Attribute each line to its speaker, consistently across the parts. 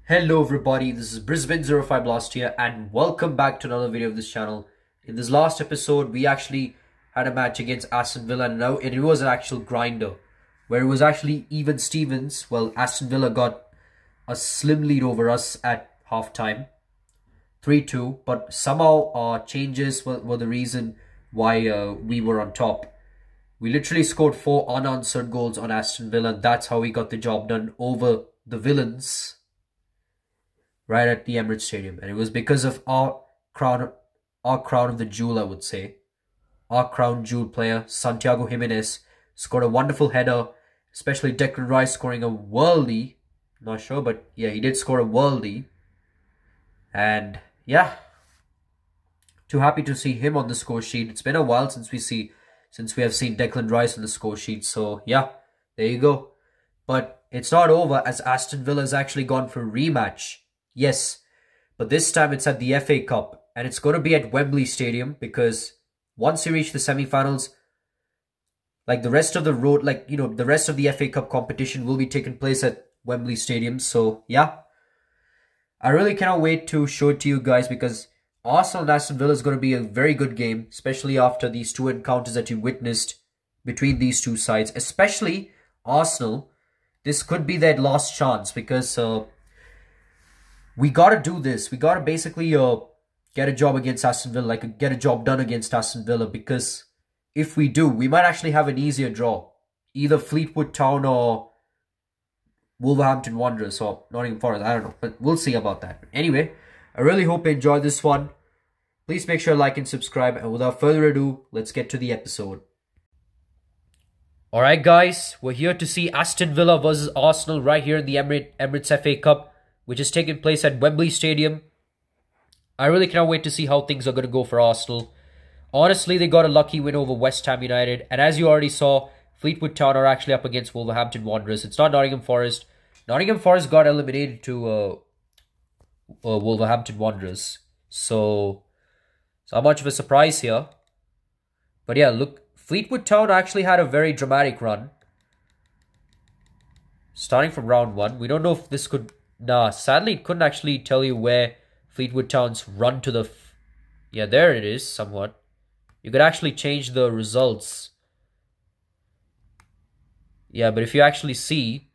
Speaker 1: Hello everybody, this is Brisbane05 last here and welcome back to another video of this channel. In this last episode, we actually had a match against Aston Villa and it was an actual grinder where it was actually even Stevens. Well, Aston Villa got a slim lead over us at half-time, 3-2, but somehow our changes were the reason why we were on top. We literally scored 4 unanswered goals on Aston Villa and that's how we got the job done over the villains right at the Emirates Stadium. And it was because of our crown of the jewel, I would say. Our crown jewel player, Santiago Jimenez, scored a wonderful header, especially Declan Rice scoring a worldie. Not sure, but yeah, he did score a worldie. And yeah, too happy to see him on the score sheet. It's been a while since we have seen Declan Rice on the score sheet. So yeah, there you go. But it's not over as Aston Villa has actually gone for a rematch. Yes, but this time it's at the FA Cup and it's going to be at Wembley Stadium because once you reach the semi-finals, like the rest of the road, the rest of the FA Cup competition will be taking place at Wembley Stadium. So yeah, I really cannot wait to show it to you guys because Arsenal and Aston Villa is going to be a very good game, especially after these two encounters that you witnessed between these two sides. Especially Arsenal, this could be their last chance because we gotta do this. We gotta basically get a job against Aston Villa, get a job done against Aston Villa, because if we do, we might actually have an easier draw. Either Fleetwood Town or Wolverhampton Wanderers or Nottingham Forest. I don't know, but we'll see about that. Anyway, I really hope you enjoyed this one. Please make sure to like and subscribe. And without further ado, let's get to the episode. Alright guys, we're here to see Aston Villa versus Arsenal right here in the Emirates FA Cup, which is taking place at Wembley Stadium. I really cannot wait to see how things are going to go for Arsenal. Honestly, they got a lucky win over West Ham United. And as you already saw, Fleetwood Town are actually up against Wolverhampton Wanderers. It's not Nottingham Forest. Nottingham Forest got eliminated to Wolverhampton Wanderers. So, it's not much of a surprise here. But yeah, look, Fleetwood Town actually had a very dramatic run. Starting from round 1. We don't know if this could... Nah, sadly, it couldn't actually tell you where Fleetwood Town's run to the... Yeah, there it is, somewhat. You could actually change the results. Yeah, but if you actually see...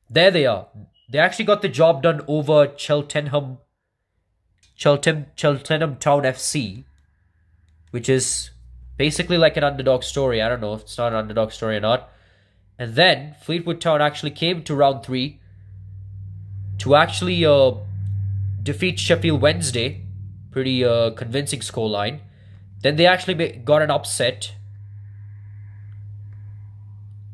Speaker 1: There they are. They actually got the job done over Cheltenham Town FC. Which is basically like an underdog story. I don't know if it's not an underdog story or not. And then, Fleetwood Town actually came to round 3 to actually defeat Sheffield Wednesday. Pretty convincing scoreline. Then they actually got an upset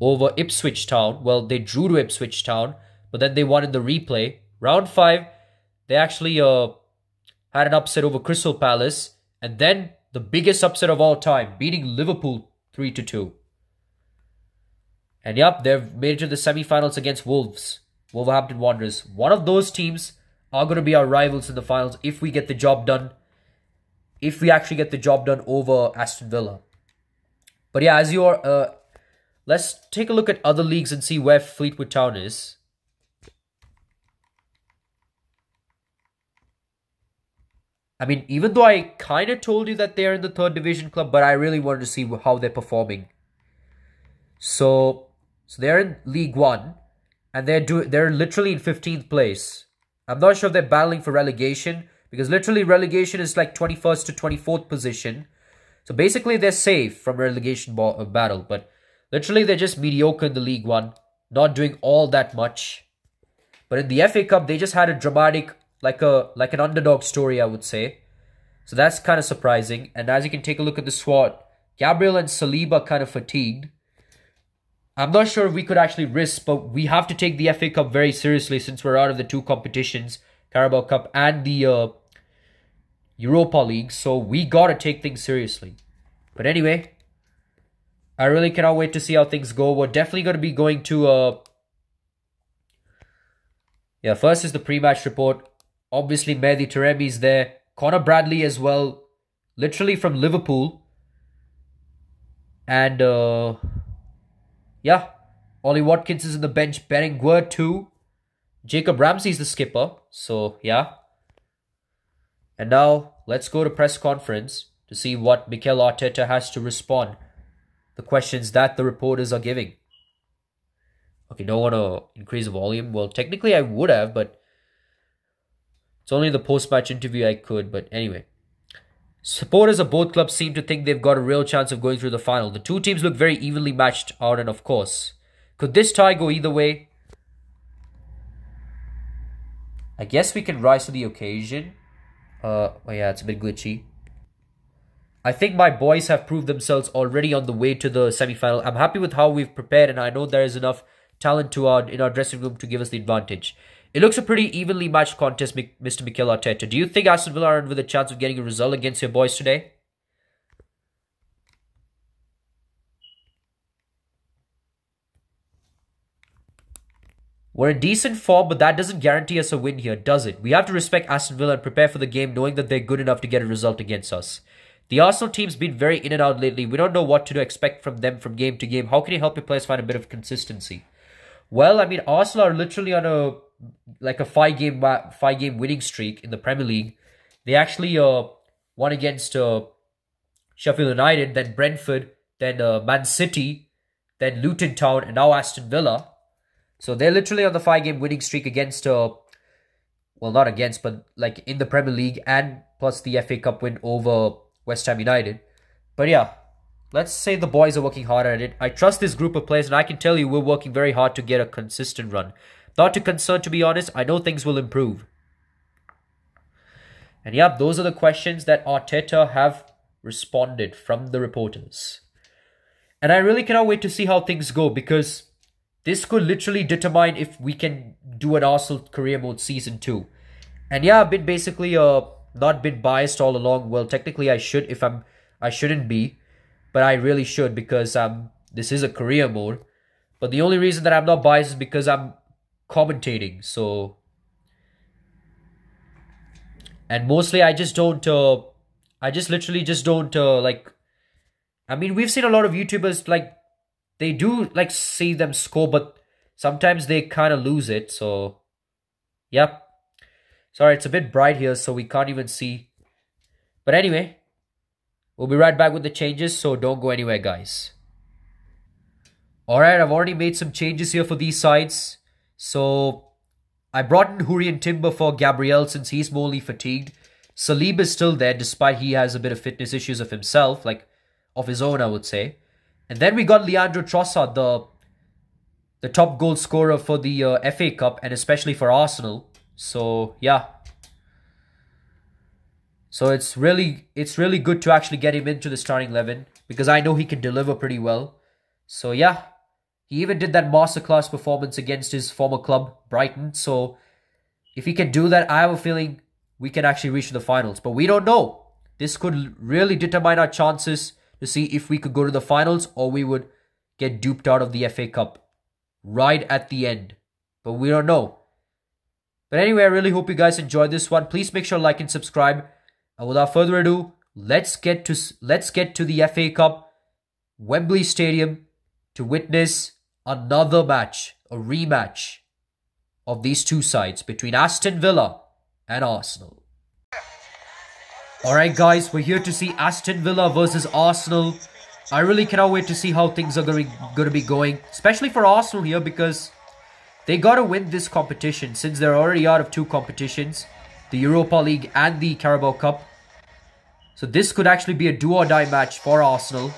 Speaker 1: over Ipswich Town. Well, they drew to Ipswich Town, but then they won in the replay. Round 5, they actually had an upset over Crystal Palace. And then the biggest upset of all time, beating Liverpool 3-2. And yep, they've made it to the semi-finals against Wolverhampton Wanderers. One of those teams are going to be our rivals in the finals if we get the job done. If we actually get the job done over Aston Villa. But yeah, as you are... let's take a look at other leagues and see where Fleetwood Town is. I mean, even though I kind of told you that they're in the 3rd division club, but I really wanted to see how they're performing. So they're in League 1. And they're literally in 15th place. I'm not sure if they're battling for relegation. Because literally relegation is like 21st to 24th position. So basically they're safe from relegation battle. But literally they're just mediocre in the League 1. Not doing all that much. But in the FA Cup they just had a dramatic, like an underdog story, I would say. So that's kind of surprising. And as you can take a look at the squad, Gabriel and Saliba kind of fatigued. I'm not sure if we could actually risk, but we have to take the FA Cup very seriously since we're out of the 2 competitions, Carabao Cup and the Europa League. So we got to take things seriously. But anyway, I really cannot wait to see how things go. We're definitely going to be going to... Yeah, first is the pre-match report. Obviously, Mehdi Taremi's there. Connor Bradley as well. Literally from Liverpool. And... yeah, Ollie Watkins is in the bench. Berenguer too. Jacob Ramsey's the skipper. So, yeah. And now, let's go to press conference to see what Mikel Arteta has to respond. The questions that the reporters are giving. Okay, don't want to increase the volume. Well, technically I would have, but it's only the post-match interview I could. But anyway. Supporters of both clubs seem to think they've got a real chance of going through the final. The two teams look very evenly matched out, and of course, could this tie go either way? I guess we can rise to the occasion. Oh yeah, it's a bit glitchy. I think my boys have proved themselves already on the way to the semi-final. I'm happy with how we've prepared, and I know there is enough talent in our dressing room to give us the advantage. It looks a pretty evenly matched contest, Mr. Mikel Arteta. Do you think Aston Villa are in with a chance of getting a result against your boys today? We're in decent form, but that doesn't guarantee us a win here, does it? We have to respect Aston Villa and prepare for the game knowing that they're good enough to get a result against us. The Arsenal team's been very in and out lately. We don't know what to expect from them from game to game. How can you help your players find a bit of consistency? Well, I mean, Arsenal are literally on a five-game winning streak in the Premier League. They actually won against Sheffield United, then Brentford, then Man City, then Luton Town, and now Aston Villa. So they're literally on the 5-game winning streak against, well, not against, but like in the Premier League, and plus the FA Cup win over West Ham United. But yeah, let's say the boys are working hard at it. I trust this group of players, and I can tell you we're working very hard to get a consistent run. Not too concerned, to be honest. I know things will improve. And yeah, those are the questions that Arteta have responded from the reporters. And I really cannot wait to see how things go, because this could literally determine if we can do an Arsenal career mode season 2. And yeah, I've been basically not been biased all along. Well, technically I should I shouldn't be, but I really should, because this is a career mode. But the only reason that I'm not biased is because I'm commentating. So, and mostly I just don't I just literally just don't like, I mean, we've seen a lot of YouTubers, like, they do like see them score, but sometimes they kind of lose it. So, yep. Sorry, it's a bit bright here, so we can't even see. But anyway, we'll be right back with the changes, so don't go anywhere, guys. Alright, I've already made some changes here for these sides. So, I brought in Hurrien Timber for Gabriel since he's morely fatigued. Saliba is still there, despite he has a bit of fitness issues of himself, like of his own, I would say. And then we got Leandro Trossard, the top goal scorer for the FA Cup, and especially for Arsenal. So, yeah. So it's really good to actually get him into the starting 11, because I know he can deliver pretty well. So, yeah. He even did that masterclass performance against his former club, Brighton. So, if he can do that, I have a feeling we can actually reach the finals. But we don't know. This could really determine our chances to see if we could go to the finals, or we would get duped out of the FA Cup right at the end. But we don't know. But anyway, I really hope you guys enjoyed this one. Please make sure to like and subscribe. And without further ado, let's get to the FA Cup, Wembley Stadium, to witness another match, a rematch of these two sides between Aston Villa and Arsenal. Alright guys, we're here to see Aston Villa versus Arsenal. I really cannot wait to see how things are going to be going, especially for Arsenal here, because they got to win this competition since they're already out of 2 competitions, the Europa League and the Carabao Cup. So this could actually be a do-or-die match for Arsenal.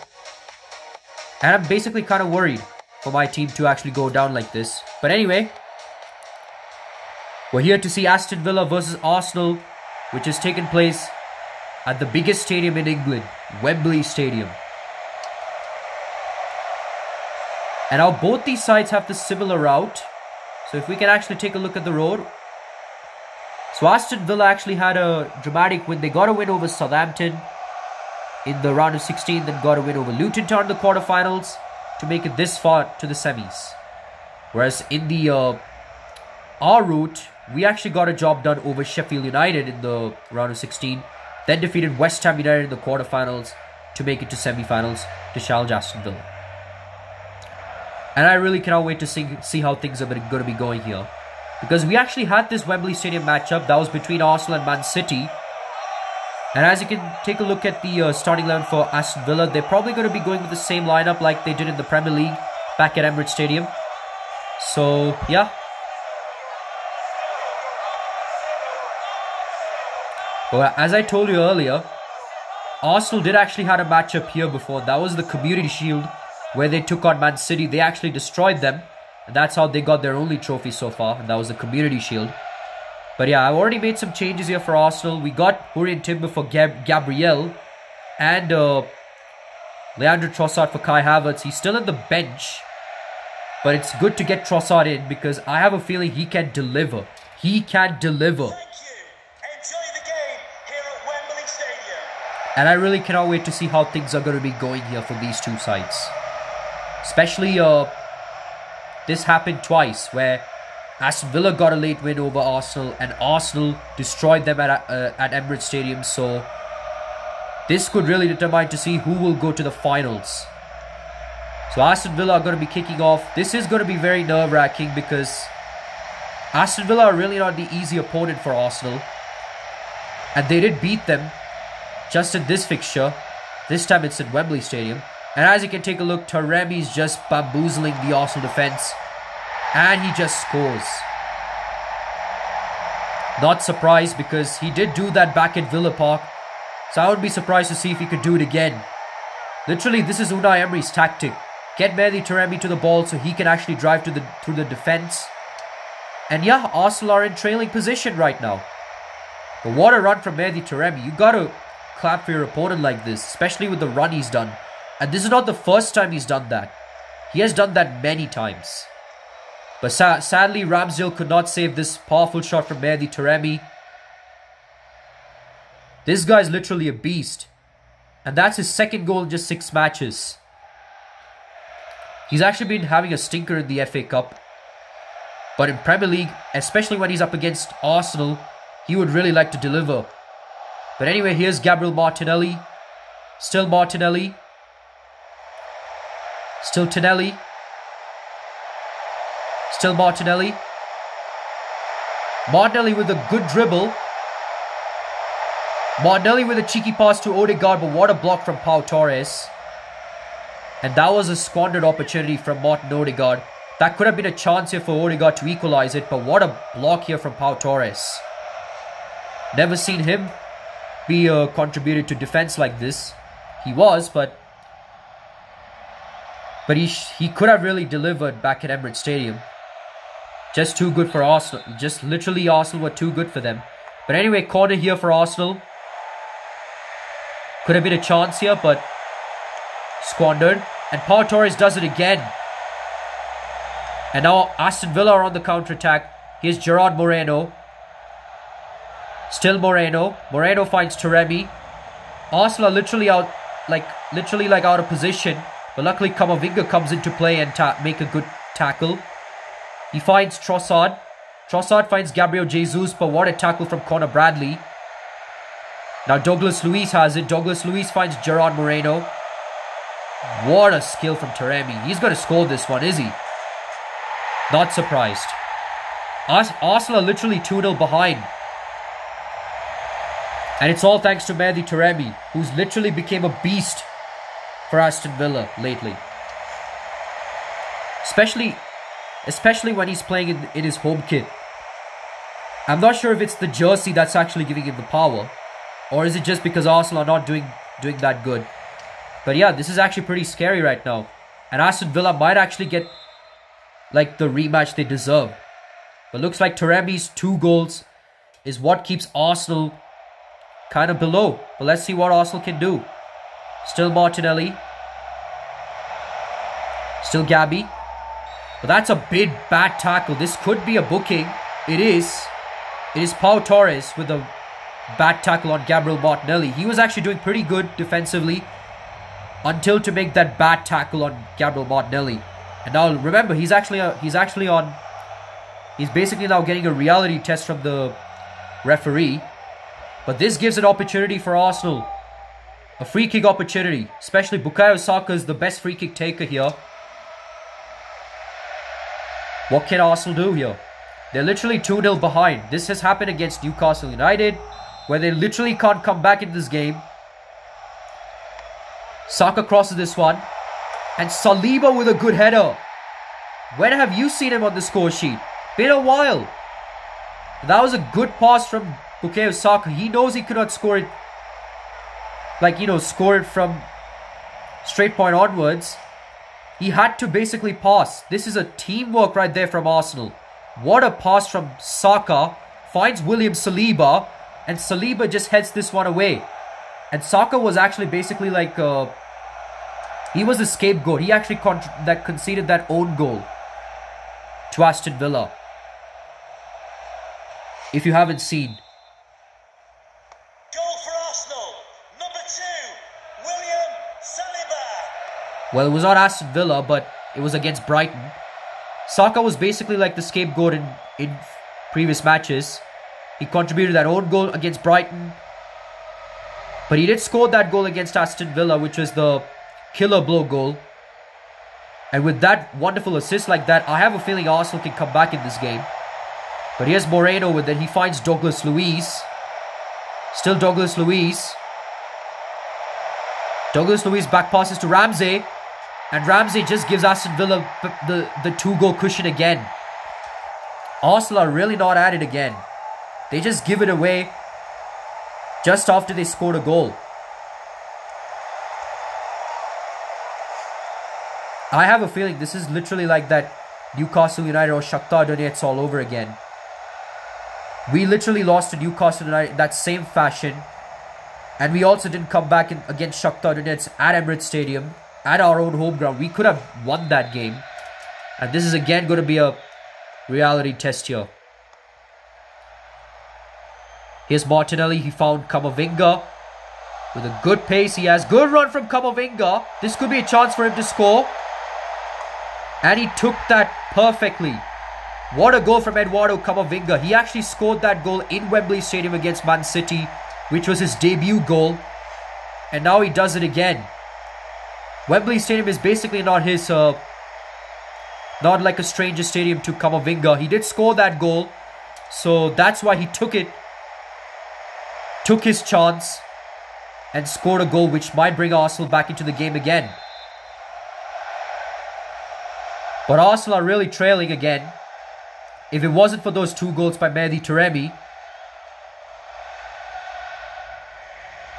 Speaker 1: And I'm basically kind of worried for my team to actually go down like this. But anyway, we're here to see Aston Villa versus Arsenal, which has taken place at the biggest stadium in England, Wembley Stadium. And now both these sides have the similar route. So if we can actually take a look at the road. So Aston Villa actually had a dramatic win. They got a win over Southampton in the round of 16. Then got a win over Luton Town in the quarterfinals to make it this far to the semis. Whereas in the our route, we actually got a job done over Sheffield United in the round of 16. Then defeated West Ham United in the quarterfinals to make it to semi-finals to challenge Aston Villa. And I really cannot wait to see how things are going to be going here. Because we actually had this Wembley Stadium matchup that was between Arsenal and Man City. And as you can take a look at the starting line for Aston Villa, they're probably going to be going with the same lineup like they did in the Premier League back at Emirates Stadium. So, yeah. But as I told you earlier, Arsenal did actually had a matchup here before. That was the Community Shield where they took on Man City. They actually destroyed them. And that's how they got their only trophy so far. And that was the Community Shield. But yeah, I've already made some changes here for Arsenal. We got Hurrien Timber for Gabriel. And Leandro Trossard for Kai Havertz. He's still on the bench. But it's good to get Trossard in because I have a feeling he can deliver. He can deliver.
Speaker 2: Thank you. Enjoy the game here at Wembley Stadium.
Speaker 1: And I really cannot wait to see how things are going to be going here for these two sides. Especially, this happened twice where Aston Villa got a late win over Arsenal and Arsenal destroyed them at Emirates Stadium. So this could really determine to see who will go to the finals. So Aston Villa are going to be kicking off. This is going to be very nerve-wracking because Aston Villa are really not the easy opponent for Arsenal. And they did beat them just in this fixture. This time it's at Wembley Stadium. And as you can take a look, Taremi's just bamboozling the Arsenal defense. And he just scores. Not surprised because he did do that back at Villa Park. So I would be surprised to see if he could do it again. Literally, this is Unai Emery's tactic. Get Mehdi Taremi to the ball so he can actually drive through the defense. And yeah, Arsenal are in trailing position right now. But what a run from Mehdi Taremi. You got to clap for your opponent like this, especially with the run he's done. And this is not the first time he's done that. He has done that many times. But sadly, Ramsdale could not save this powerful shot from Mehdi Taremi. This guy's literally a beast. And that's his second goal in just 6 matches. He's actually been having a stinker in the FA Cup. But in Premier League, especially when he's up against Arsenal, he would really like to deliver. But anyway, here's Gabriel Martinelli. Still Martinelli. Still Tinelli. Still Martinelli. Martinelli with a good dribble. Martinelli with a cheeky pass to Odegaard, but what a block from Pau Torres. And that was a squandered opportunity from Martin Odegaard. That could have been a chance here for Odegaard to equalize it, but what a block here from Pau Torres. Never seen him be contributed to defense like this. He was, but he could have really delivered back at Emirates Stadium. Just too good for Arsenal. Just literally Arsenal were too good for them. But anyway, corner here for Arsenal. Could have been a chance here, but squandered. And Pau Torres does it again. And now Aston Villa are on the counter-attack. Here's Gerard Moreno. Still Moreno. Moreno finds Taremi. Arsenal are literally out out of position. But luckily Kamavinga comes into play and make a good tackle. He finds Trossard. Trossard finds Gabriel Jesus, but what a tackle from Conor Bradley. Now Douglas Luiz has it. Douglas Luiz finds Gerard Moreno. What a skill from Taremi. He's going to score this one, is he? Not surprised. Arsenal are literally 2-0 behind. And it's all thanks to Mehdi Taremi, who's literally became a beast for Aston Villa lately. Especially when he's playing in his home kit. I'm not sure if it's the jersey that's actually giving him the power, or is it just because Arsenal are not doing that good. But yeah, this is actually pretty scary right now. And Aston Villa might actually get like the rematch they deserve. But looks like Taremi's 2 goals is what keeps Arsenal kind of below. But let's see what Arsenal can do. Still Martinelli. Still Gabby. But that's a big bad tackle. This could be a booking. It is. It is Pau Torres with a bad tackle on Gabriel Martinelli. He was actually doing pretty good defensively until to make that bad tackle on Gabriel Martinelli. And now remember, he's basically now getting a reality test from the referee. But this gives an opportunity for Arsenal. A free kick opportunity. Especially Bukayo Saka is the best free kick taker here. What can Arsenal do here? They're literally 2-0 behind. This has happened against Newcastle United, where they literally can't come back in this game. Saka crosses this one. And Saliba with a good header. When have you seen him on the score sheet? Been a while. That was a good pass from Bukayo Saka. He knows he cannot score it, like, score it from straight point onwards. He had to basically pass. This is a teamwork right there from Arsenal. What a pass from Saka. Finds William Saliba. And Saliba just heads this one away. And Saka was actually basically like... he was the scapegoat. He actually conceded that own goal to Aston Villa. If you haven't seen.
Speaker 2: Goal for Arsenal. Number 2, William Saliba.
Speaker 1: Well, it was not Aston Villa, but it was against Brighton. Saka was basically like the scapegoat in previous matches. He contributed that own goal against Brighton. But he did score that goal against Aston Villa, which was the killer blow goal. And with that wonderful assist like that, I have a feeling Arsenal can come back in this game. But here's Moreno with it. He finds Douglas Luiz. Still Douglas Luiz. Douglas Luiz back passes to Ramsey. And Ramsey just gives Aston Villa the 2-goal cushion again. Arsenal are really not at it again. They just give it away just after they scored a goal. I have a feeling this is literally like that Newcastle United or Shakhtar Donetsk all over again. We literally lost to Newcastle United in that same fashion. And we also didn't come back against Shakhtar Donetsk at Emirates Stadium, at our own home ground. We could have won that game. And this is again going to be a reality test here. Here's Martinelli. He found Camavinga with a good pace. He has good run from Camavinga. This could be a chance for him to score. And he took that perfectly. What a goal from Eduardo Camavinga. He actually scored that goal in Wembley Stadium against Man City, which was his debut goal. And now he does it again. Wembley Stadium is basically not his, not like a stranger stadium to Camavinga. He did score that goal. So that's why he took it. Took his chance. And scored a goal which might bring Arsenal back into the game again. But Arsenal are really trailing again. If it wasn't for those 2 goals by Mehdi Taremi.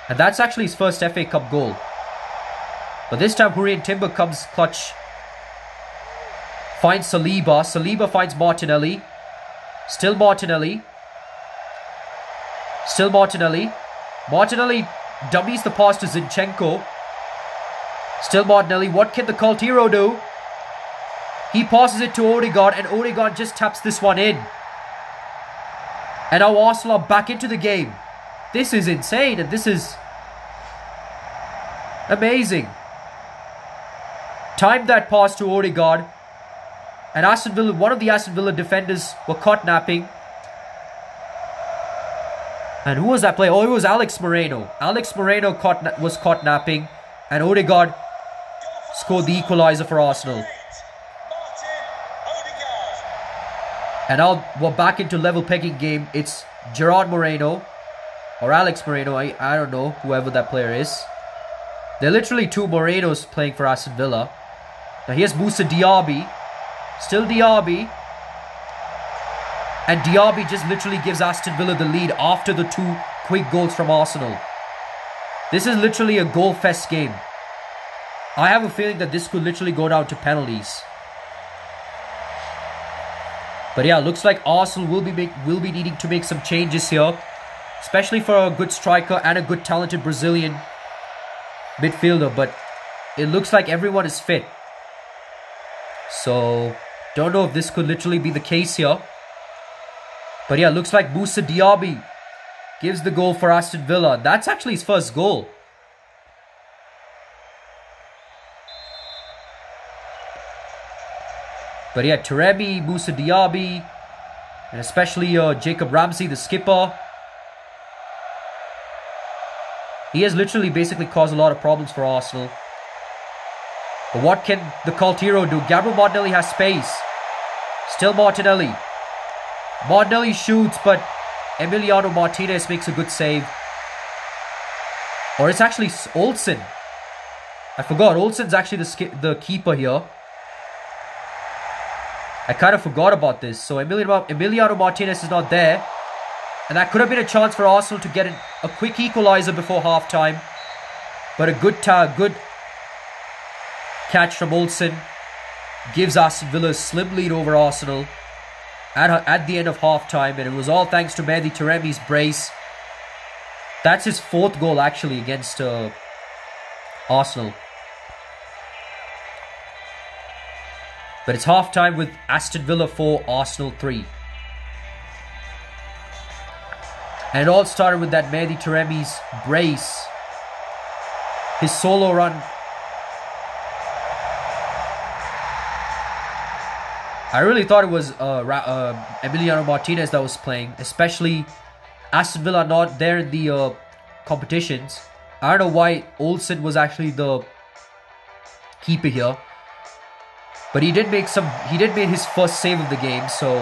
Speaker 1: And that's actually his first FA Cup goal. But this time Hurricane Timber comes clutch. Finds Saliba. Saliba finds Martinelli. Still Martinelli. Still Martinelli. Martinelli dummies the pass to Zinchenko. Still Martinelli. What can the cult hero do? He passes it to Odegaard, and Odegaard just taps this one in. And now Arsenal are back into the game. This is insane, and this is amazing. Timed that pass to Odegaard. And Aston Villa, one of the Aston Villa defenders were caught napping. And who was that player? Oh, it was Alex Moreno. Alex Moreno was caught napping. And Odegaard scored the equaliser for Arsenal. And now we're back into level pegging game. It's Gerard Moreno. Or Alex Moreno. I don't know. Whoever that player is. There are literally 2 Morenos playing for Aston Villa. Now here's Moussa Diaby. Still Diaby. And Diaby just literally gives Aston Villa the lead after the 2 quick goals from Arsenal. This is literally a goal fest game. I have a feeling that this could literally go down to penalties. But yeah, looks like Arsenal will be needing to make some changes here. Especially for a good striker and a good talented Brazilian midfielder. But it looks like everyone is fit. So, don't know if this could literally be the case here. But yeah, looks like Moussa Diaby gives the goal for Aston Villa. That's actually his first goal. But yeah, Taremi, Moussa Diaby, and especially Jacob Ramsey, the skipper. He has literally basically caused a lot of problems for Arsenal. But what can the cult hero do? Gabriel Martinelli has space. Still Martinelli. Martinelli shoots, but Emiliano Martinez makes a good save. Or it's actually Olsen. I forgot, Olsen's actually the keeper here. I kind of forgot about this. So Emiliano Martinez is not there. And that could have been a chance for Arsenal to get a quick equalizer before half-time. But a good catch from Olsen gives Aston Villa a slim lead over Arsenal at the end of half-time. And it was all thanks to Mehdi Taremi's brace. That's his 4th goal actually against Arsenal. But it's half-time with Aston Villa 4, Arsenal 3. And it all started with that Mehdi Taremi's brace. His solo run. I really thought it was Emiliano Martinez that was playing. Especially Aston Villa not there in the competitions. I don't know why Olsen was actually the keeper here. But he did make his first save of the game, so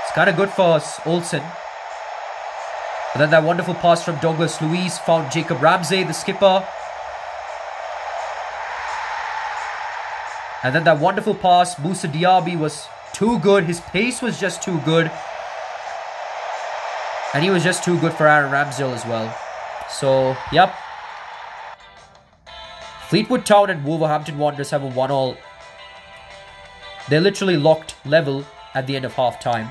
Speaker 1: it's kind of good for us, Olsen. And then that wonderful pass from Douglas Luiz found Jacob Ramsey, the skipper. And then that wonderful pass, Moussa Diaby was too good. His pace was just too good. And he was just too good for Aaron Ramsdale as well. So, yep. Fleetwood Town and Wolverhampton Wanderers have a 1-1. They're literally locked level at the end of half-time.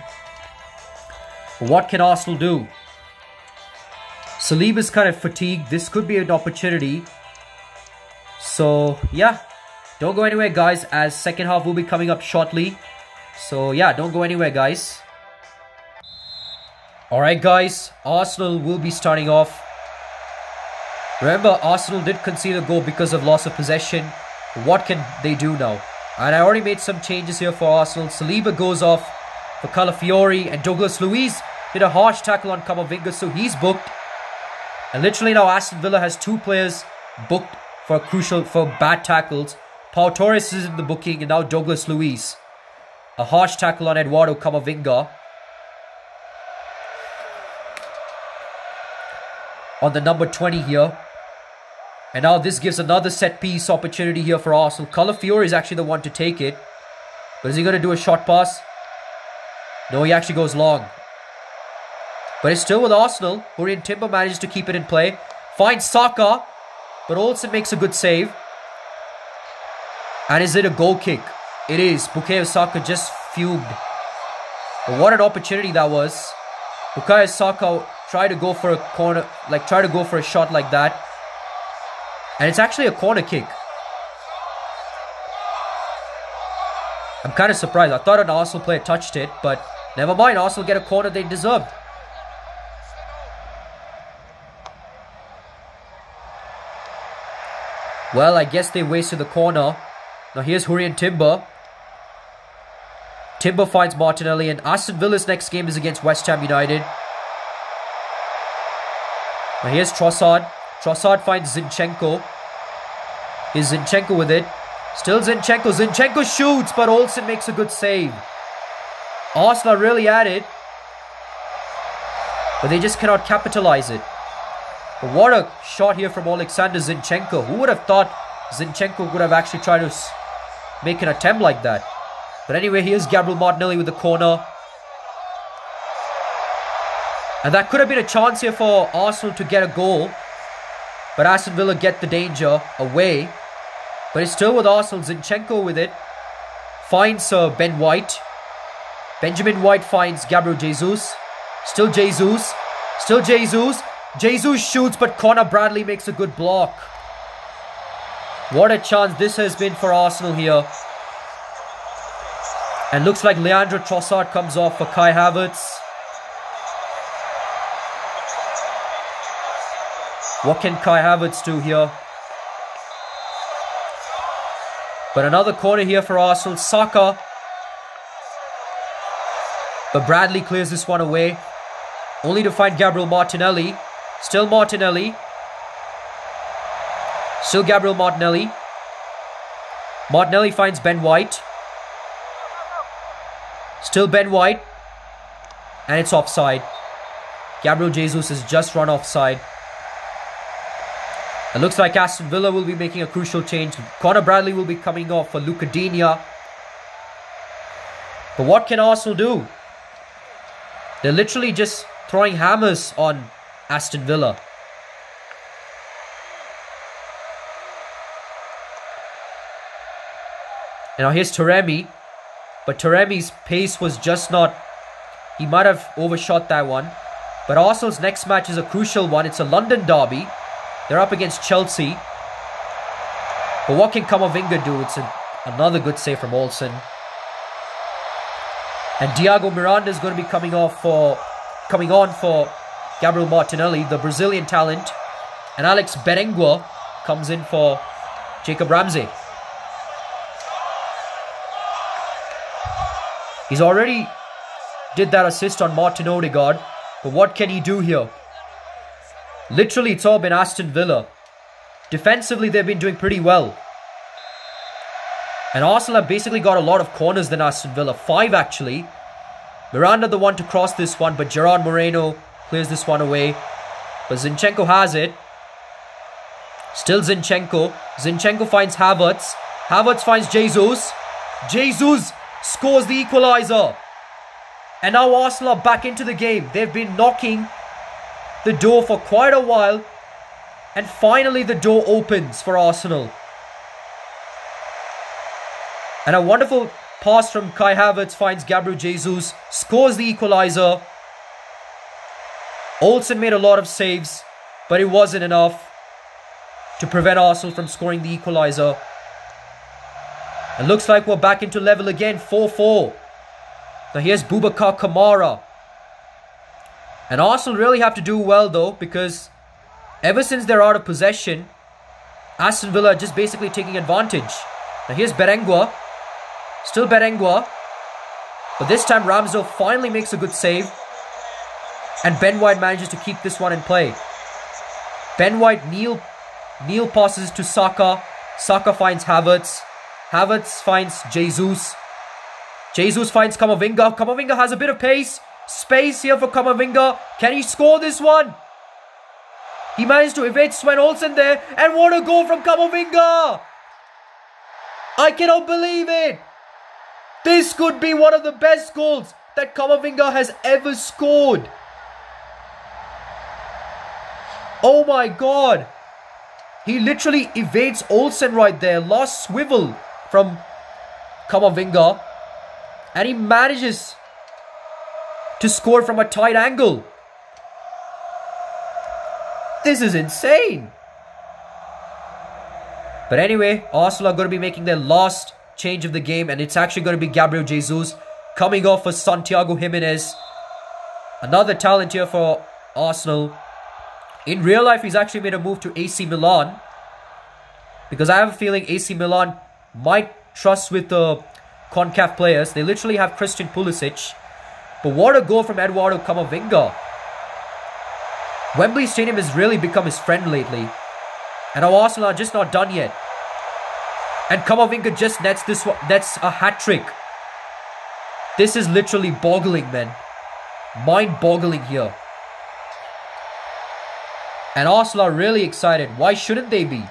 Speaker 1: But what can Arsenal do? Saliba is kind of fatigued. This could be an opportunity. So, yeah. Don't go anywhere, guys, as second half will be coming up shortly. So, yeah, don't go anywhere, guys. Alright, guys. Arsenal will be starting off. Remember, Arsenal did concede a goal because of loss of possession. What can they do now? And I already made some changes here for Arsenal. Saliba goes off for Calafiori. And Douglas Luiz did a harsh tackle on Camavinga, so he's booked. And literally now Aston Villa has 2 players booked for bad tackles. Pau Torres is in the booking, and now Douglas Luiz. A harsh tackle on Eduardo Camavinga. On the number 20 here. And now this gives another set piece opportunity here for Arsenal. Calafiori is actually the one to take it. But is he going to do a short pass? No, he actually goes long. But it's still with Arsenal. Hurrien Timber manages to keep it in play. Finds Saka. But Olsen makes a good save. And is it a goal kick? It is. Bukayo Saka just fumed. But what an opportunity that was. Bukayo Saka tried to go for a corner, tried to go for a shot like that. And it's actually a corner kick. I'm kind of surprised. I thought an Arsenal player touched it, but never mind. Arsenal get a corner they deserved. Well, I guess they wasted the corner. Now here's Hurrien Timber. Timber finds Martinelli, and Aston Villa's next game is against West Ham United. Now here's Trossard. Trossard finds Zinchenko. Here's Zinchenko with it. Still Zinchenko. Zinchenko shoots, but Olsen makes a good save. Arsenal are really at it. But they just cannot capitalize it. But what a shot here from Alexander Zinchenko. Who would have thought Zinchenko would have actually tried to make an attempt like that? But anyway, here's Gabriel Martinelli with the corner. And that could have been a chance here for Arsenal to get a goal. But Aston Villa get the danger away. But it's still with Arsenal. Zinchenko with it. Finds Ben White. Benjamin White finds Gabriel Jesus. Still Jesus. Still Jesus. Jesus shoots, but Connor Bradley makes a good block. What a chance this has been for Arsenal here. And looks like Leandro Trossard comes off for Kai Havertz. What can Kai Havertz do here? But another corner here for Arsenal. Saka. But Bradley clears this one away. Only to find Gabriel Martinelli. Still Martinelli. Still Gabriel Martinelli. Martinelli finds Ben White. Still Ben White. And it's offside. Gabriel Jesus has just run offside. It looks like Aston Villa will be making a crucial change. Connor Bradley will be coming off for Luca Digne. But what can Arsenal do? They're literally just throwing hammers on Aston Villa. And now here's Taremi. But Taremi's pace was just not... He might have overshot that one. But Arsenal's next match is a crucial one. It's a London derby. They're up against Chelsea. But what can Camavinga do? It's another good save from Olsen. And Thiago Miranda is going to be coming on for Gabriel Martinelli, the Brazilian talent. And Alex Berenguer comes in for Jacob Ramsey. He's already did that assist on Martin Odegaard. But what can he do here? Literally, it's all been Aston Villa. Defensively, they've been doing pretty well. And Arsenal have basically got a lot of corners than Aston Villa. 5 actually. Miranda the one to cross this one, but Gerard Moreno clears this one away. But Zinchenko has it. Still Zinchenko. Zinchenko finds Havertz. Havertz finds Jesus. Jesus scores the equaliser. And now Arsenal are back into the game. They've been knocking the door for quite a while. And finally the door opens for Arsenal. And a wonderful pass from Kai Havertz finds Gabriel Jesus. Scores the equaliser. Olsen made a lot of saves, but it wasn't enough to prevent Arsenal from scoring the equaliser. It looks like we're back into level again. 4-4. Now here's Boubacar Kamara. And Arsenal really have to do well though, because ever since they're out of possession, Aston Villa are just basically taking advantage. Now here's Berenguer. Still Berenguer. But this time Ramsdale finally makes a good save. And Ben White manages to keep this one in play. Ben White kneel passes to Saka. Saka finds Havertz. Havertz finds Jesus. Jesus finds Camavinga. Camavinga has a bit of pace. Space here for Camavinga. Can he score this one? He managed to evade Sven Olsen there. And what a goal from Camavinga! I cannot believe it! This could be one of the best goals that Camavinga has ever scored. Oh my god. He literally evades Olsen right there. Last swivel from Camavinga. And he manages to score from a tight angle. This is insane. But anyway, Arsenal are going to be making their last change of the game. And it's actually going to be Gabriel Jesus coming off for Santiago Jimenez. Another talent here for Arsenal. In real life, he's actually made a move to AC Milan. Because I have a feeling AC Milan might trust with the CONCACAF players. They literally have Christian Pulisic. But what a goal from Eduardo Camavinga. Wembley Stadium has really become his friend lately. And now Arsenal are just not done yet. And Camavinga just nets a hat-trick. This is literally boggling, man. Mind-boggling here. And Arsenal are really excited. Why shouldn't they be?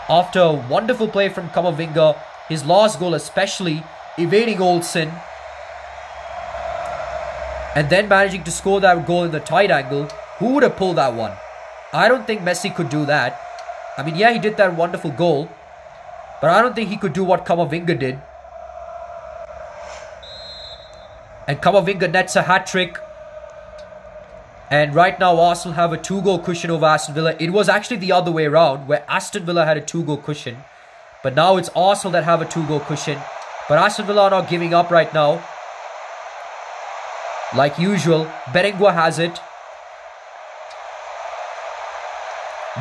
Speaker 1: After a wonderful play from Camavinga, his last goal especially, evading Olsen, and then managing to score that goal in the tight angle. Who would have pulled that one? I don't think Messi could do that. I mean, yeah, he did that wonderful goal, but I don't think he could do what Camavinga did. And Camavinga nets a hat-trick. And right now, Arsenal have a 2-goal cushion over Aston Villa. It was actually the other way around, where Aston Villa had a 2-goal cushion. But now it's Arsenal that have a 2-goal cushion. But Aston Villa are not giving up right now. Like usual, Berenguer has it.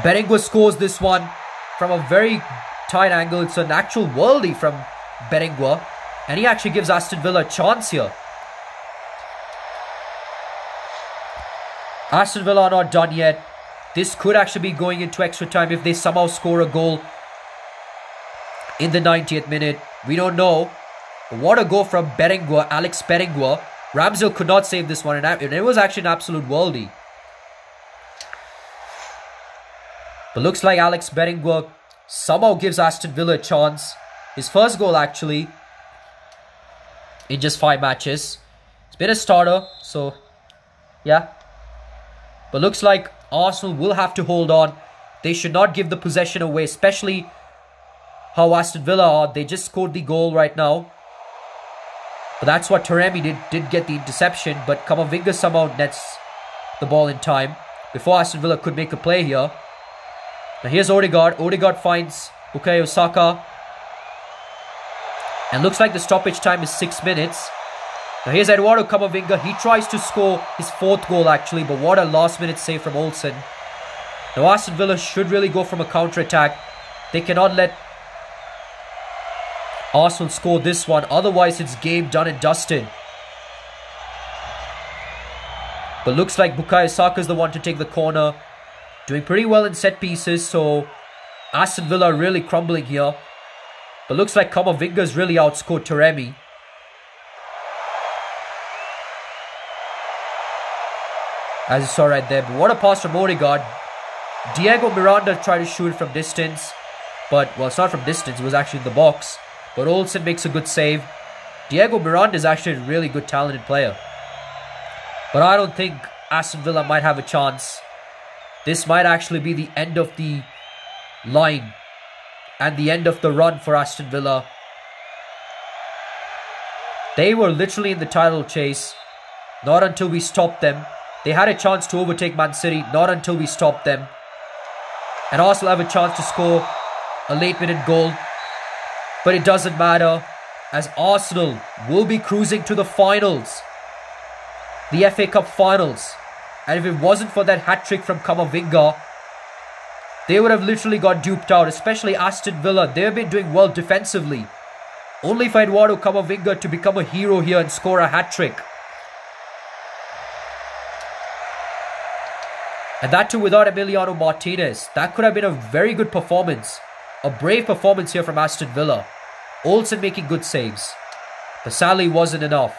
Speaker 1: Berenguer scores this one from a very tight angle. It's an actual worldie from Berenguer. And he actually gives Aston Villa a chance here. Aston Villa are not done yet. This could actually be going into extra time if they somehow score a goal in the 90th minute. We don't know. But what a goal from Berenguer, Alex Berenguer. Ramsdale could not save this one, and it was actually an absolute worldie. But looks like Alex Beringwork somehow gives Aston Villa a chance. His first goal actually in just 5 matches. It's been a starter, so yeah. But looks like Arsenal will have to hold on. They should not give the possession away, especially how Aston Villa are. They just scored the goal right now. But that's what Taremi did get the interception. But Kamavinga somehow nets the ball in time before Aston Villa could make a play here. Now here's Odegaard. Odegaard finds Bukayo Saka. And looks like the stoppage time is 6 minutes. Now here's Eduardo Camavinga. He tries to score his 4th goal actually. But what a last minute save from Olsen. Now Aston Villa should really go from a counter-attack. They cannot let Arsenal score this one. Otherwise it's game done and dusted. But looks like Bukayo Saka is the one to take the corner. Doing pretty well in set pieces. So Aston Villa are really crumbling here. But looks like Camavinga's really outscored Taremi. As you saw right there. But what a pass from Odegaard. Diego Miranda tried to shoot it from distance. But, well, it's not from distance. It was actually in the box. But Olsen makes a good save. Diego Miranda is actually a really good talented player. But I don't think Aston Villa might have a chance. This might actually be the end of the line. And the end of the run for Aston Villa. They were literally in the title chase. Not until we stopped them. They had a chance to overtake Man City. Not until we stopped them. And Arsenal have a chance to score a late minute goal. But it doesn't matter. As Arsenal will be cruising to the finals. The FA Cup finals. And if it wasn't for that hat-trick from Camavinga, they would have literally got duped out. Especially Aston Villa. They have been doing well defensively. Only for Eduardo Camavinga to become a hero here and score a hat-trick. And that too without Emiliano Martinez. That could have been a very good performance. A brave performance here from Aston Villa. Olsen making good saves. But sadly wasn't enough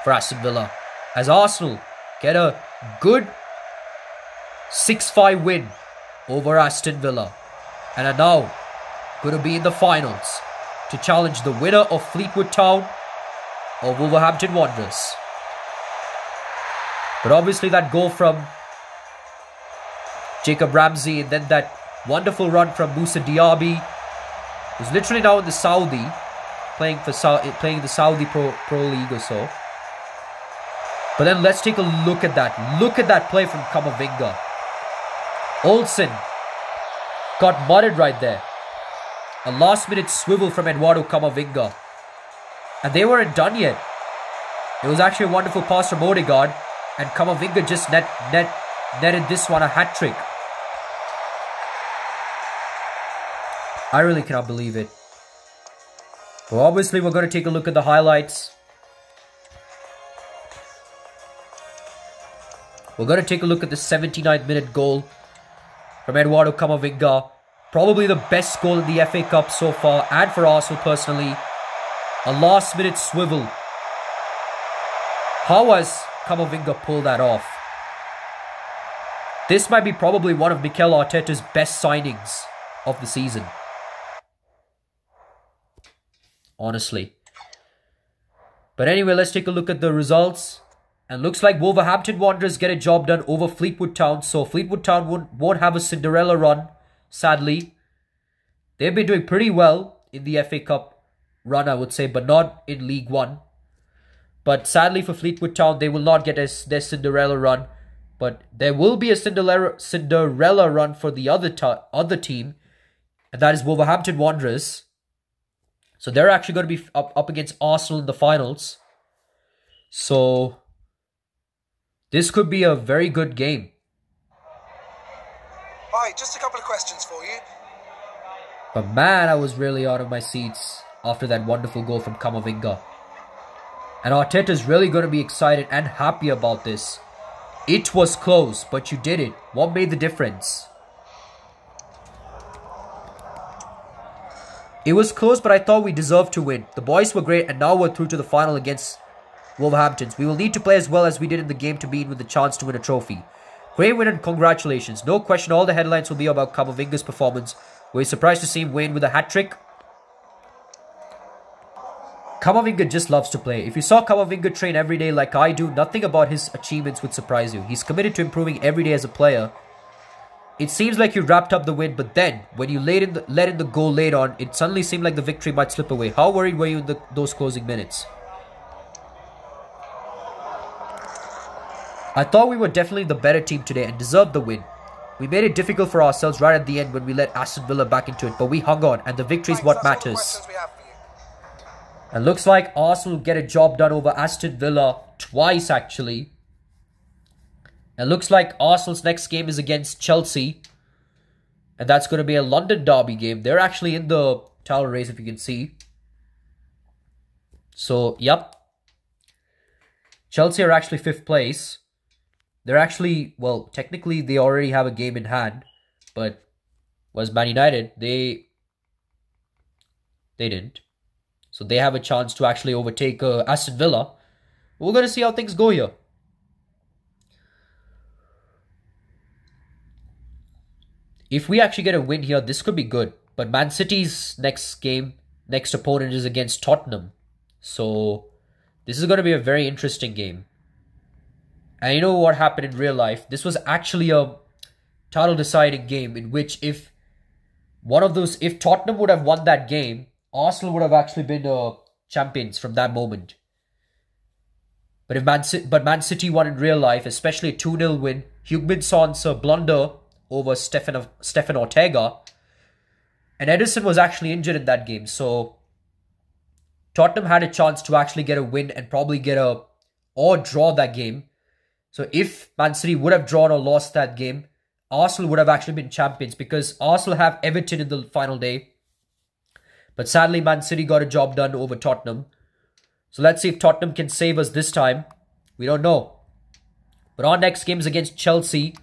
Speaker 1: for Aston Villa. As Arsenal get a good 6-5 win over Aston Villa. And are now going to be in the finals to challenge the winner of Fleetwood Town or Wolverhampton Wanderers. But obviously that goal from Jacob Ramsey and then that wonderful run from Moussa Diaby, who's literally now in the Saudi, playing the Saudi Pro League or so. But then let's take a look at that. Look at that play from Camavinga. Olsen got mudded right there. A last minute swivel from Eduardo Camavinga. And they weren't done yet. It was actually a wonderful pass from Odegaard. And Camavinga just netted this one a hat-trick. I really cannot believe it. Well, obviously we're going to take a look at the highlights. We're going to take a look at the 79th minute goal from Eduardo Camavinga. Probably the best goal in the FA Cup so far and for Arsenal personally. A last minute swivel. How has Camavinga pulled that off? This might be probably one of Mikel Arteta's best signings of the season. Honestly. But anyway, let's take a look at the results. And looks like Wolverhampton Wanderers get a job done over Fleetwood Town. So Fleetwood Town won't have a Cinderella run, sadly. They've been doing pretty well in the FA Cup run, I would say, but not in League One. But sadly for Fleetwood Town, they will not get their Cinderella run. But there will be a Cinderella run for the other team. And that is Wolverhampton Wanderers. So they're actually going to be up against Arsenal in the finals. So this could be a very good game.
Speaker 3: Hi, just a couple of questions for you.
Speaker 1: But man, I was really out of my seats after that wonderful goal from Camavinga. And Arteta's really going to be excited and happy about this. It was close, but you did it. What made the difference? It was close, but I thought we deserved to win. The boys were great, and now we're through to the final against Wolverhamptons. We will need to play as well as we did in the game to be in with the chance to win a trophy. Great win and congratulations. No question all the headlines will be about Camavinga's performance. Were you surprised to see him win with a hat-trick? Camavinga just loves to play. If you saw Camavinga train every day like I do, nothing about his achievements would surprise you. He's committed to improving every day as a player. It seems like you wrapped up the win, but then, when you let in the goal late on, it suddenly seemed like the victory might slip away. How worried were you in those closing minutes? I thought we were definitely the better team today and deserved the win. We made it difficult for ourselves right at the end when we let Aston Villa back into it, but we hung on, and the victory is what matters. And looks like Arsenal will get a job done over Aston Villa twice, actually. And looks like Arsenal's next game is against Chelsea. And that's going to be a London derby game. They're actually in the title race, if you can see. So, yep. Chelsea are actually 5th place. They're actually, well, technically they already have a game in hand. But was Man United, they didn't. So they have a chance to actually overtake Aston Villa. We're going to see how things go here. If we actually get a win here, this could be good. But Man City's next opponent is against Tottenham. So this is going to be a very interesting game. And you know what happened in real life? This was actually a title deciding game in which if Tottenham would have won that game, Arsenal would have actually been champions from that moment. But Man City won in real life, especially a 2-0 win. Heung-min Son's blunder over Stefan Ortega. And Ederson was actually injured in that game. So Tottenham had a chance to actually get a win and probably or draw that game. So if Man City would have drawn or lost that game, Arsenal would have actually been champions because Arsenal have Everton in the final day. But sadly, Man City got a job done over Tottenham. So let's see if Tottenham can save us this time. We don't know. But our next game is against Chelsea.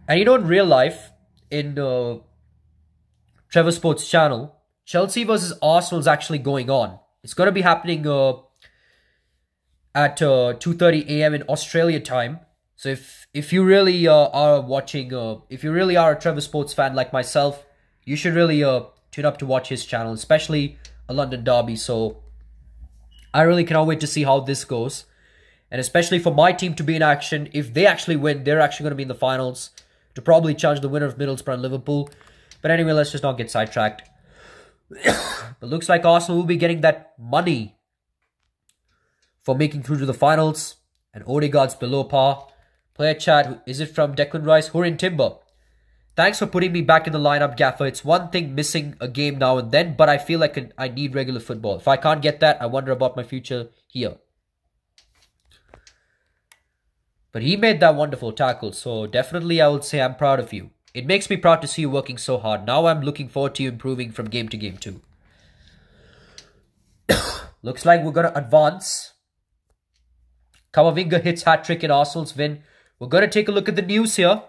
Speaker 1: And you know, in real life, in Trevor Sports channel, Chelsea versus Arsenal is actually going on. It's going to be happening at 2:30 a.m. in Australia time. So if you really are watching, if you really are a Trevor Sports fan like myself, you should really tune up to watch his channel, especially a London derby. So I really cannot wait to see how this goes. And especially for my team to be in action, if they actually win, they're actually going to be in the finals to probably challenge the winner of Middlesbrough and Liverpool. But anyway, let's just not get sidetracked. But looks like Arsenal will be getting that money for making through to the finals. And Odegaard's below par. Player chat, is it from Declan Rice? Hurin Timber. Thanks for putting me back in the lineup, Gaffer. It's one thing missing a game now and then, but I feel like I need regular football. If I can't get that, I wonder about my future here. But he made that wonderful tackle, so definitely I would say I'm proud of you. It makes me proud to see you working so hard. Now I'm looking forward to you improving from game to game too. Looks like we're going to advance. Camavinga hits hat-trick in Arsenal's win. We're going to take a look at the news here.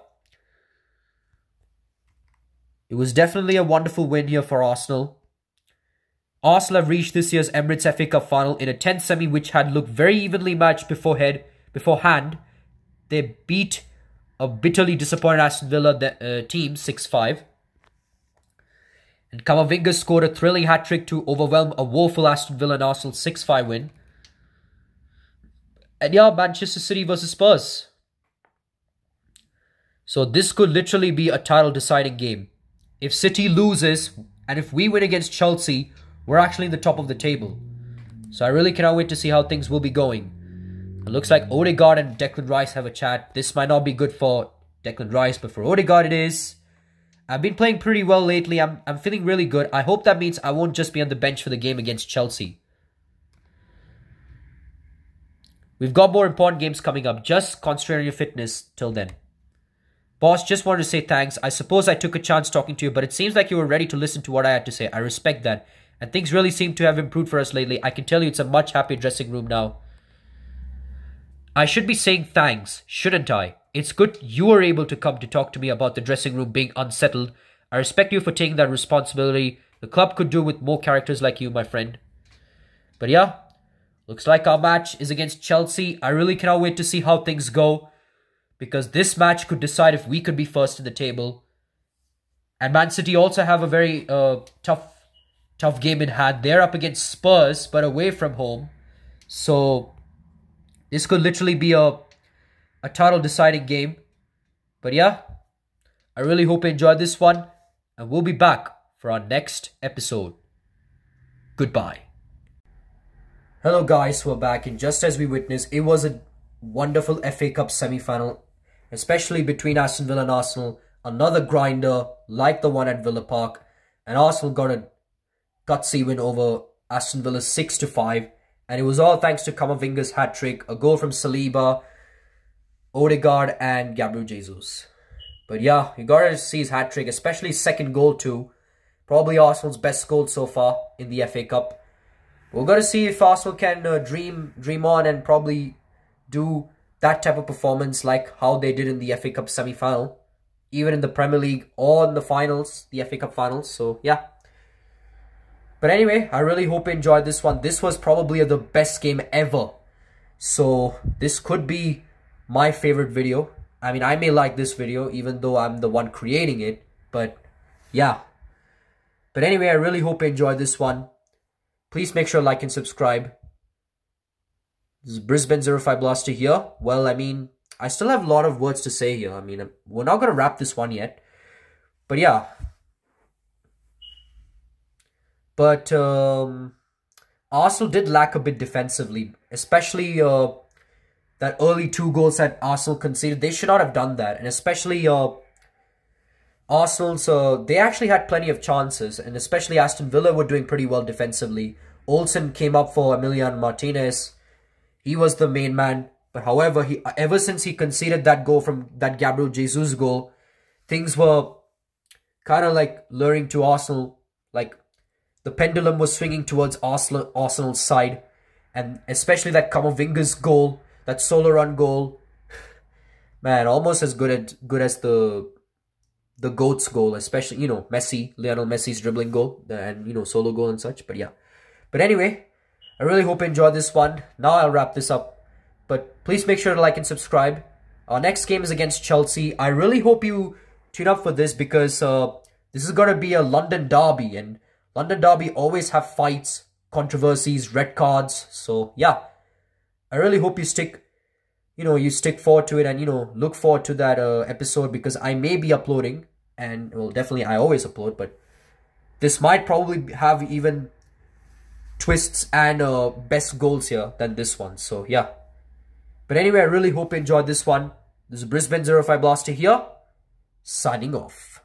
Speaker 1: It was definitely a wonderful win here for Arsenal. Arsenal have reached this year's Emirates FA Cup final in a 10th semi which had looked very evenly matched beforehand. They beat a bitterly disappointed Aston Villa team 6-5. And Camavinga scored a thrilling hat-trick to overwhelm a woeful Aston Villa and Arsenal 6-5 win. And yeah, Manchester City versus Spurs. So this could literally be a title deciding game. If City loses and if we win against Chelsea, we're actually in the top of the table. So I really cannot wait to see how things will be going. It looks like Odegaard and Declan Rice have a chat. This might not be good for Declan Rice, but for Odegaard it is. I've been playing pretty well lately. I'm feeling really good. I hope that means I won't just be on the bench for the game against Chelsea. We've got more important games coming up. Just concentrate on your fitness till then. Boss, just wanted to say thanks. I suppose I took a chance talking to you, but it seems like you were ready to listen to what I had to say. I respect that. And things really seem to have improved for us lately. I can tell you it's a much happier dressing room now. I should be saying thanks, shouldn't I? It's good you were able to come to talk to me about the dressing room being unsettled. I respect you for taking that responsibility. The club could do with more characters like you, my friend. But yeah, Looks like our match is against Chelsea. I really cannot wait to see how things go, because this match could decide if we could be first in the table. And Man City also have a very tough game in hand. They're up against Spurs, but away from home. So this could literally be a title deciding game. But yeah, I really hope you enjoyed this one, and we'll be back for our next episode. Goodbye. Hello guys, we're back, and just as we witnessed, it was a wonderful FA Cup semi-final, especially between Aston Villa and Arsenal. Another grinder like the one at Villa Park, and Arsenal got a gutsy win over Aston Villa 6-5, and it was all thanks to Camavinga's hat-trick, a goal from Saliba, Odegaard and Gabriel Jesus. But yeah, you gotta see his hat-trick, especially his second goal too. Probably Arsenal's best goal so far in the FA Cup. We're gonna see if Arsenal can dream on and probably do that type of performance like how they did in the FA Cup semi-final, even in the Premier League or in the finals, the FA Cup finals. So yeah. But anyway, I really hope you enjoyed this one. This was probably the best game ever. So this could be my favorite video. I mean, I may like this video even though I'm the one creating it. But yeah. But anyway, I really hope you enjoyed this one. Please make sure to like and subscribe. This is Brisbane 05 Blaster here. Well, I mean, I still have a lot of words to say here. I mean, we're not going to wrap this one yet. But yeah. But Arsenal did lack a bit defensively. Especially that early 2 goals that Arsenal conceded. They should not have done that. And especially Arsenal's, they actually had plenty of chances. And especially Aston Villa were doing pretty well defensively. Olsen came up for Emiliano Martinez. He was the main man. But however, ever since he conceded that goal from that Gabriel Jesus goal, things were kind of like luring to Arsenal. Like the pendulum was swinging towards Arsenal's side. And especially that Camavinga's goal, that solo run goal. Man, almost as good as the GOAT's goal, especially, you know, Lionel Messi's dribbling goal and, you know, solo goal and such. But yeah. But anyway, I really hope you enjoyed this one. Now I'll wrap this up. But please make sure to like and subscribe. Our next game is against Chelsea. I really hope you tune up for this because this is going to be a London derby. And London derby always have fights, controversies, red cards. So yeah, I really hope you stick forward to it and, you know, look forward to that episode because I may be uploading. And, well, definitely I always upload. But this might probably have even twists and best goals here than this one. So yeah. But anyway, I really hope you enjoyed this one. This is Brisbane 05 Blaster here, signing off.